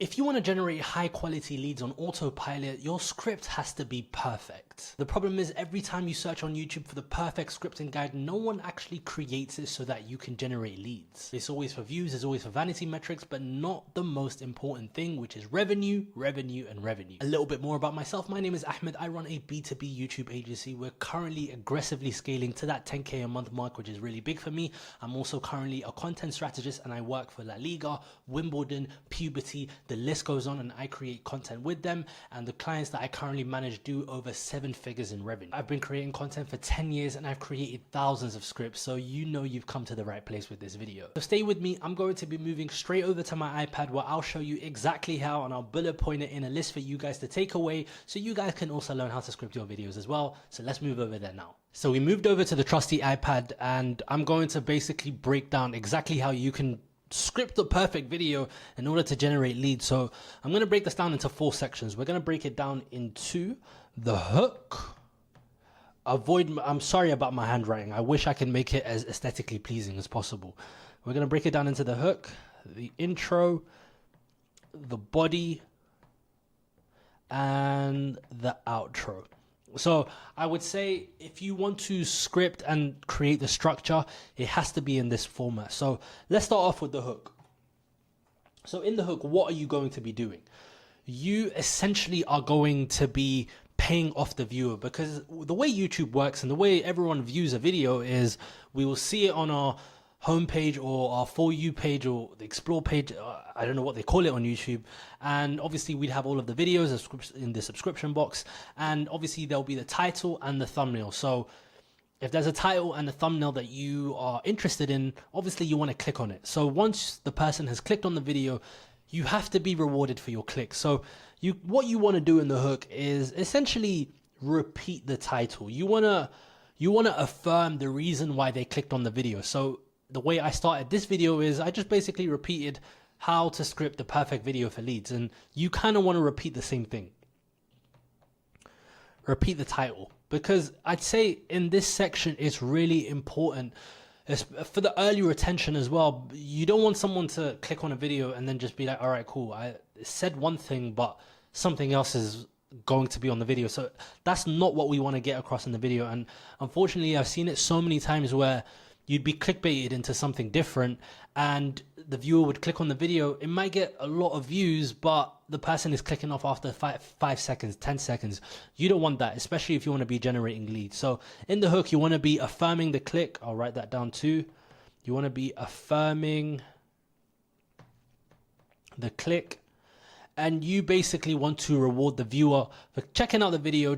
If you want to generate high quality leads on autopilot, your script has to be perfect. The problem is every time you search on YouTube for the perfect scripting guide, no one actually creates it so that you can generate leads. It's always for views, it's always for vanity metrics, but not the most important thing, which is revenue, revenue, and revenue. A little bit more about myself. My name is Ahmed. I run a B2B YouTube agency. We're currently aggressively scaling to that 10K a month mark, which is really big for me. I'm also currently a content strategist and I work for La Liga, Wimbledon, Puberty, the list goes on, and I create content with them, and the clients that I currently manage do over 7 figures in revenue. I've been creating content for 10 years and I've created thousands of scripts, so you know you've come to the right place with this video. So stay with me. I'm going to be moving straight over to my iPad where I'll show you exactly how, and I'll bullet point it in a list for you guys to take away so you guys can also learn how to script your videos as well. So let's move over there now. So we moved over to the trusty iPad and I'm going to basically break down exactly how you can script the perfect video in order to generate leads. So I'm going to break this down into 4 sections. We're going to break it down into the hook. I'm sorry about my handwriting. I wish I could make it as aesthetically pleasing as possible. We're going to break it down into the hook, the intro, the body, and the outro. So I would say if you want to script and create the structure, it has to be in this format. So let's start off with the hook. So in the hook, what are you going to be doing? You essentially are going to be paying off the viewer, because the way YouTube works and the way everyone views a video is we will see it on our homepage or our For You page or the Explore page. I don't know what they call it on YouTube. And obviously we'd have all of the videos in the subscription box. And obviously there'll be the title and the thumbnail. So if there's a title and a thumbnail that you are interested in, obviously you want to click on it. So once the person has clicked on the video, you have to be rewarded for your click. So what you want to do in the hook is essentially repeat the title. You want to affirm the reason why they clicked on the video. So the way I started this video is I just basically repeated how to script the perfect video for leads. And you kind of want to repeat the same thing. Repeat the title, because I'd say in this section, it's really important for the early retention as well. You don't want someone to click on a video and then just be like, all right, cool. I said one thing, but something else is going to be on the video. So that's not what we want to get across in the video. And unfortunately, I've seen it so many times where you'd be clickbaited into something different and the viewer would click on the video. It might get a lot of views, but the person is clicking off after 5 seconds, 10 seconds. You don't want that, especially if you want to be generating leads. So in the hook, you want to be affirming the click. I'll write that down too. You want to be affirming the click. And you basically want to reward the viewer for checking out the video,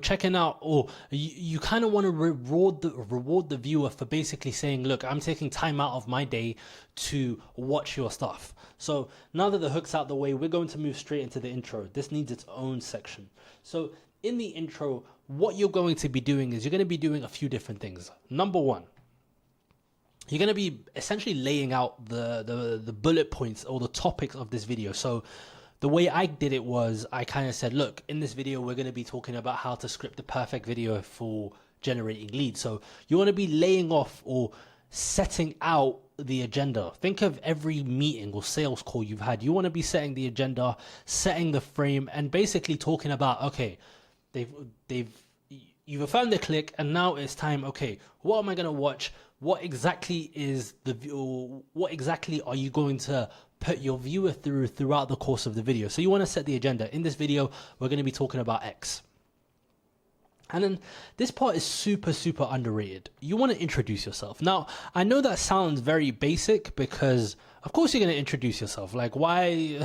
or you kind of want to reward the viewer for basically saying, look, I'm taking time out of my day to watch your stuff. So now that the hook's out the way, we're going to move straight into the intro. This needs its own section. So in the intro, what you're going to be doing is you're going to be doing a few different things. Number one, you're going to be essentially laying out the bullet points or the topics of this video. So the way I did it was I kind of said, look, in this video, we're going to be talking about how to script the perfect video for generating leads. So you want to be laying off or setting out the agenda. Think of every meeting or sales call you've had. You want to be setting the agenda, setting the frame, and basically talking about, okay, you've affirmed the click and now it's time. Okay, what am I going to watch? What exactly is the view? What exactly are you going to put your viewer throughout the course of the video? So you want to set the agenda. In this video, we're going to be talking about X. And then this part is super, super underrated. You want to introduce yourself. Now, I know that sounds very basic because of course you're going to introduce yourself. Like why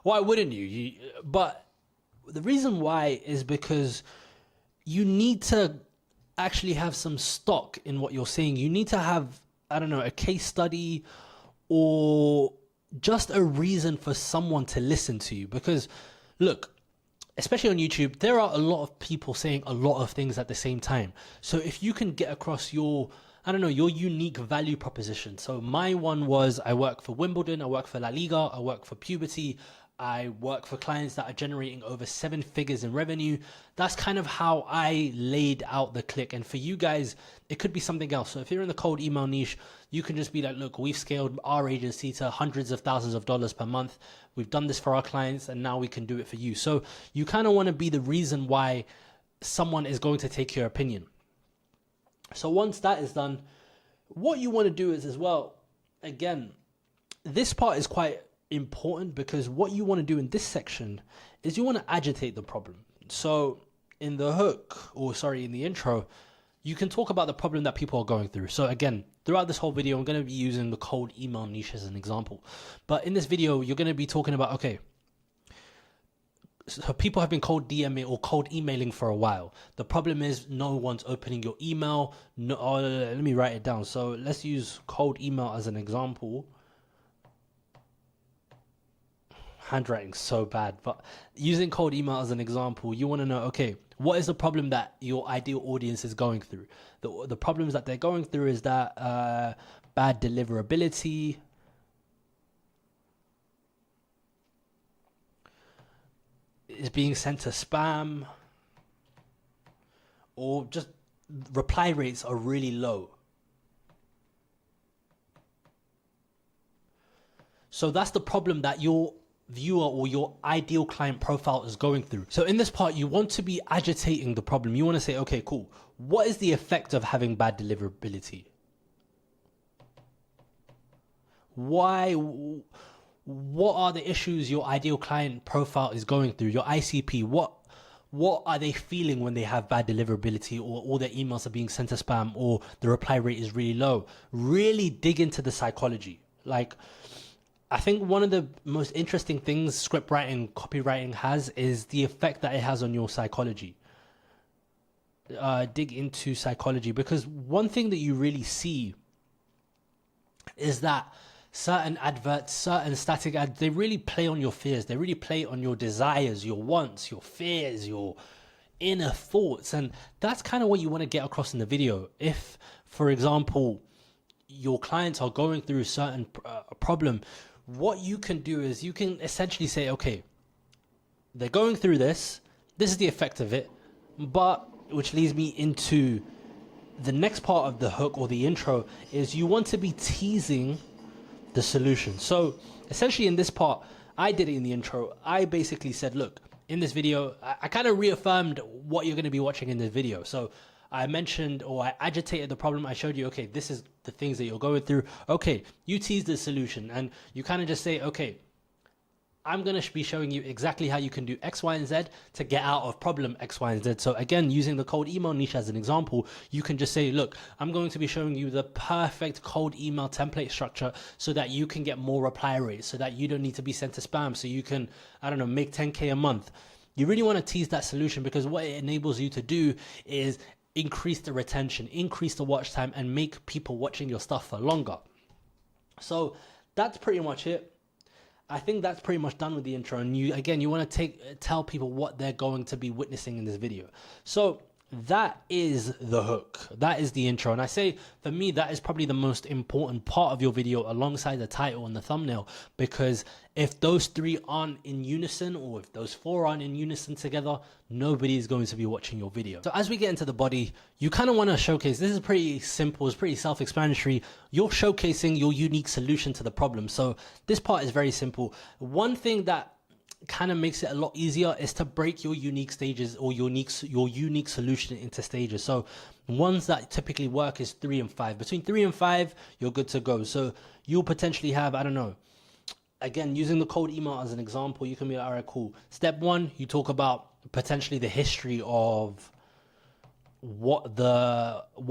wouldn't you? But the reason why is because you need to actually have some stock in what you're saying. You need to have, I don't know, a case study or just a reason for someone to listen to you. Because look, especially on YouTube, there are a lot of people saying a lot of things at the same time. So if you can get across your unique value proposition. So my one was I work for Wimbledon, I work for La Liga, I work for Puberty, I work for clients that are generating over 7 figures in revenue. That's kind of how I laid out the click. And for you guys, it could be something else. So if you're in the cold email niche, you can just be like, look, we've scaled our agency to hundreds of thousands of dollars per month. We've done this for our clients and now we can do it for you. So you kind of want to be the reason why someone is going to take your opinion. So once that is done, what you want to do is as well, again, this part is quite important because what you want to do in this section is you want to agitate the problem. So in the hook, or sorry, in the intro, you can talk about the problem that people are going through. So again, throughout this whole video, I'm going to be using the cold email niche as an example. But in this video, you're going to be talking about, okay, so people have been cold DMing or cold emailing for a while. The problem is no one's opening your email. No, let me write it down. So let's use cold email as an example. Handwriting's so bad, but using cold email as an example, you want to know, okay, what is the problem that your ideal audience is going through? The problems that they're going through is that bad deliverability, is being sent to spam, or just reply rates are really low. So that's the problem that your viewer or your ideal client profile is going through. So in this part, you want to be agitating the problem. You want to say, okay, cool. What is the effect of having bad deliverability? Why? What are the issues your ideal client profile is going through? Your ICP, what are they feeling when they have bad deliverability, or all their emails are being sent to spam, or the reply rate is really low? Really dig into the psychology. Like, I think one of the most interesting things script writing, copywriting has is the effect that it has on your psychology. Dig into psychology, because one thing that you really see is that certain adverts, certain static ads, they really play on your fears. They really play on your desires, your wants, your fears, your inner thoughts. And that's kind of what you want to get across in the video. If, for example, your clients are going through a certain problem, what you can do is you can essentially say, okay, they're going through this. This is the effect of it. But, which leads me into the next part of the hook or the intro, is you want to be teasing the solution. So essentially in this part, I did it in the intro. I basically said, look, in this video, I kind of reaffirmed what you're going to be watching in this video. So I mentioned, or I agitated the problem. I showed you, okay, this is the things that you're going through. Okay, you tease the solution, and you kind of just say, okay, I'm going to be showing you exactly how you can do X, Y, and Z to get out of problem X, Y, and Z. So again, using the cold email niche as an example, you can just say, look, I'm going to be showing you the perfect cold email template structure so that you can get more reply rates, so that you don't need to be sent to spam, so you can, I don't know, make 10K a month. You really want to tease that solution, because what it enables you to do is increase the retention, increase the watch time, and make people watching your stuff for longer. So that's pretty much it. I think that's pretty much done with the intro. And you want to tell people what they're going to be witnessing in this video. So that is the hook. That is the intro. And I say, for me, that is probably the most important part of your video, alongside the title and the thumbnail, because if those three aren't in unison, or if those four aren't in unison together, nobody is going to be watching your video. So as we get into the body, you kind of want to showcase, this is pretty simple, it's pretty self-explanatory. You're showcasing your unique solution to the problem. So this part is very simple. One thing that kind of makes it a lot easier is to break your unique stages, or your unique solution into stages. So ones that typically work is 3 and 5. Between 3 and 5, you're good to go. So you'll potentially have, I don't know, again, using the cold email as an example, you can be like, all right, cool. Step 1, you talk about potentially the history of what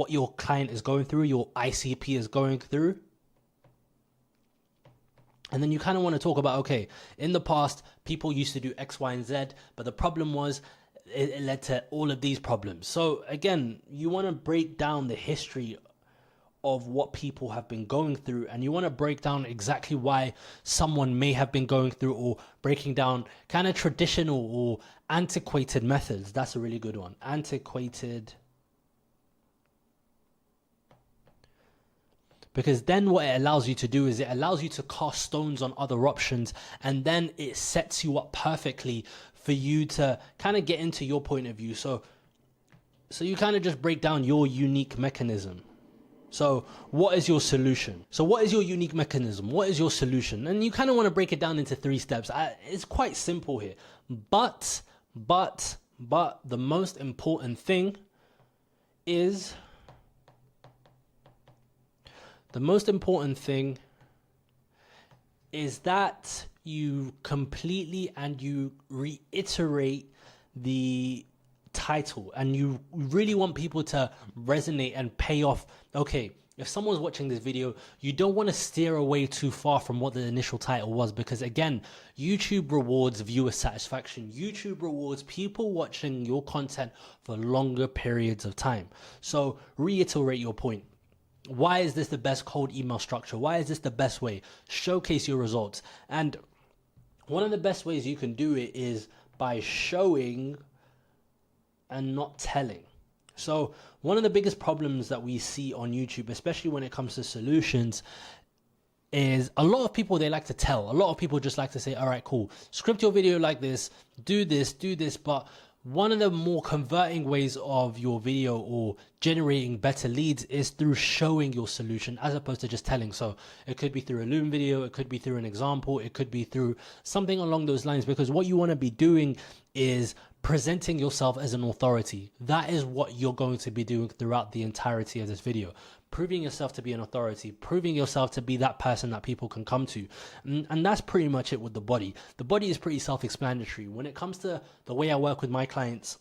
your client is going through, your ICP is going through. And then you kind of want to talk about, okay, in the past, people used to do X, Y, and Z, but the problem was it led to all of these problems. So again, you want to break down the history of what people have been going through, and you want to break down exactly why someone may have been going through, or breaking down kind of traditional or antiquated methods. That's a really good one. Antiquated Because then what it allows you to do is it allows you to cast stones on other options, and then it sets you up perfectly for you to kind of get into your point of view. So you kind of just break down your unique mechanism. So what is your solution? So what is your unique mechanism? What is your solution? And you kind of want to break it down into 3 steps. It's quite simple here. But the most important thing is that you completely and you reiterate the title, and you really want people to resonate and pay off. Okay, if someone's watching this video, you don't want to steer away too far from what the initial title was, because again, YouTube rewards viewer satisfaction. YouTube rewards people watching your content for longer periods of time. So reiterate your point. Why is this the best cold email structure? Why is this the best way? Showcase your results. And one of the best ways you can do it is by showing and not telling. So one of the biggest problems that we see on YouTube, especially when it comes to solutions, is a lot of people, they like to tell. A lot of people just like to say, all right, cool, script your video like this, do this. But one of the more converting ways of your video or generating better leads is through showing your solution as opposed to just telling. So it could be through a Loom video, it could be through an example, it could be through something along those lines, because what you want to be doing is presenting yourself as an authority. That is what you're going to be doing throughout the entirety of this video. Proving yourself to be an authority, proving yourself to be that person that people can come to. And that's pretty much it with the body. The body is pretty self-explanatory. When it comes to the way I work with my clients,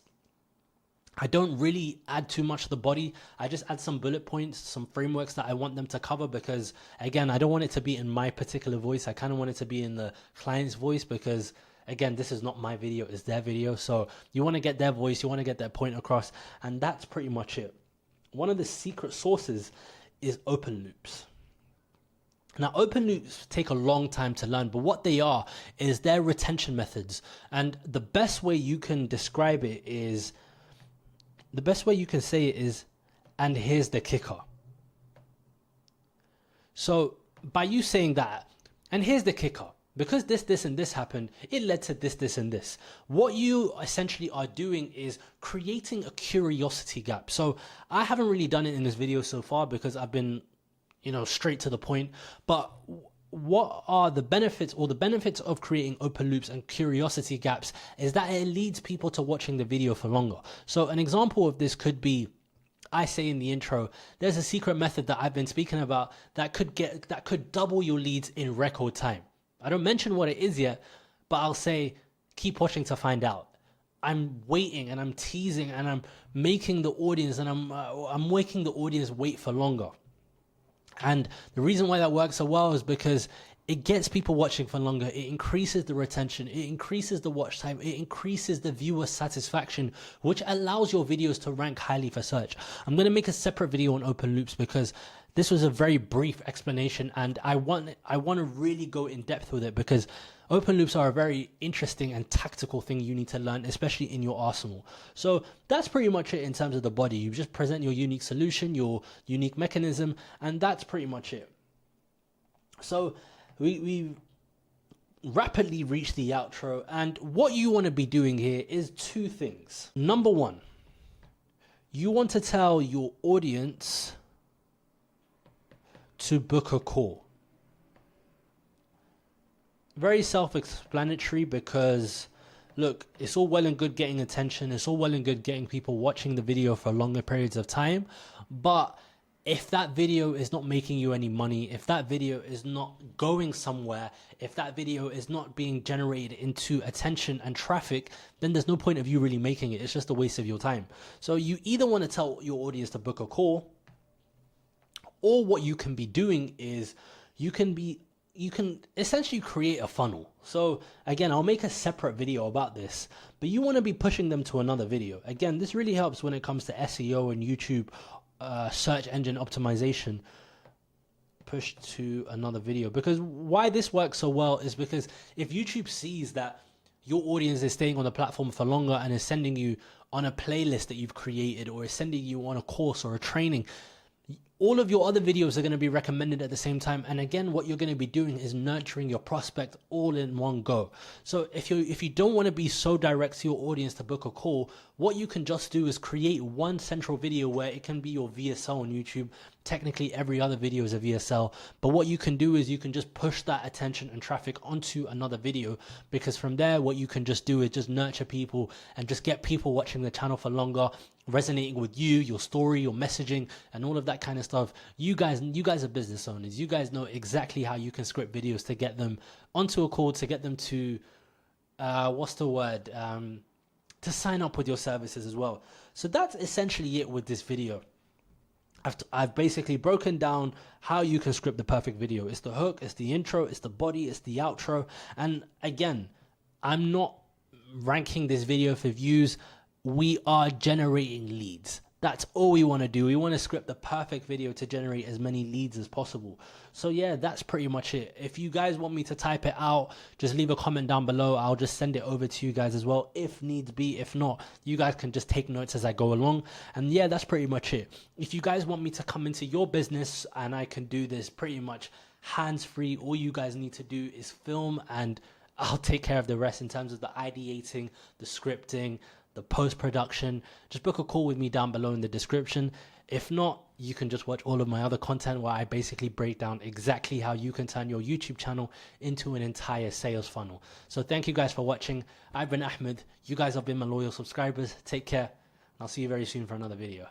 I don't really add too much to the body. I just add some bullet points, some frameworks that I want them to cover, because again, I don't want it to be in my particular voice. I kind of want it to be in the client's voice, because again, this is not my video, it's their video. So you want to get their voice, you want to get their point across, and that's pretty much it. One of the secret sources is open loops. Now, open loops take a long time to learn, but what they are is their retention methods. And the best way you can describe it is, and here's the kicker. So by you saying that, and here's the kicker, because this, and this happened, it led to this, and this. What you essentially are doing is creating a curiosity gap. So I haven't really done it in this video so far because I've been, straight to the point. But what are the benefits, or the benefits of creating open loops and curiosity gaps, is that it leads people to watching the video for longer. So an example of this could be, I say in the intro, there's a secret method that I've been speaking about that could double your leads in record time. I don't mention what it is yet, but I'll say, keep watching to find out. I'm waiting and I'm teasing and I'm making the audience, and I'm making the audience wait for longer. And the reason why that works so well is because it gets people watching for longer. It increases the retention. It increases the watch time. It increases the viewer satisfaction, which allows your videos to rank highly for search. I'm going to make a separate video on open loops because this was a very brief explanation, and I want to really go in depth with it, because open loops are a very interesting and tactical thing you need to learn, especially in your arsenal. So that's pretty much it in terms of the body. You just present your unique solution, your unique mechanism, and that's pretty much it. So we rapidly reached the outro, and what you want to be doing here is 2 things. Number 1, you want to tell your audience to book a call. Very self-explanatory, because look, it's all well and good getting attention, it's all well and good getting people watching the video for longer periods of time, but if that video is not making you any money, if that video is not going somewhere, if that video is not being generated into attention and traffic, then there's no point of you really making it. It's just a waste of your time. So you either want to tell your audience to book a call, or what you can be doing is you can essentially create a funnel. So again, I'll make a separate video about this, but you want to be pushing them to another video. Again, this really helps when it comes to SEO and YouTube search engine optimization. Push to another video, because why this works so well is because if YouTube sees that your audience is staying on the platform for longer and is sending you on a playlist that you've created, or is sending you on a course or a training, all of your other videos are going to be recommended at the same time. And again, what you're going to be doing is nurturing your prospect all in one go. So if you don't want to be so direct to your audience to book a call, what you can just do is create one central video where it can be your VSL on YouTube. Technically, every other video is a VSL, but what you can do is you can just push that attention and traffic onto another video, because from there, what you can just do is just nurture people and just get people watching the channel for longer, resonating with you, your story, your messaging, and all of that kind of stuff. You guys are business owners. You guys know exactly how you can script videos to get them onto a call, to get them to to sign up with your services as well. So that's essentially it with this video. I've basically broken down how you can script the perfect video. It's the hook, it's the intro, it's the body, it's the outro. And again, I'm not ranking this video for views. We are generating leads. That's all we want to do. We want to script the perfect video to generate as many leads as possible. So yeah, that's pretty much it. If you guys want me to type it out, just leave a comment down below. I'll just send it over to you guys as well, if needs be. If not, you guys can just take notes as I go along. And yeah, that's pretty much it. If you guys want me to come into your business and I can do this pretty much hands-free, all you guys need to do is film and I'll take care of the rest in terms of the ideating, the scripting, the post-production. Just book a call with me down below in the description. If not, you can just watch all of my other content where I basically break down exactly how you can turn your YouTube channel into an entire sales funnel. So thank you guys for watching. I've been Ahmed. You guys have been my loyal subscribers. Take care, and I'll see you very soon for another video.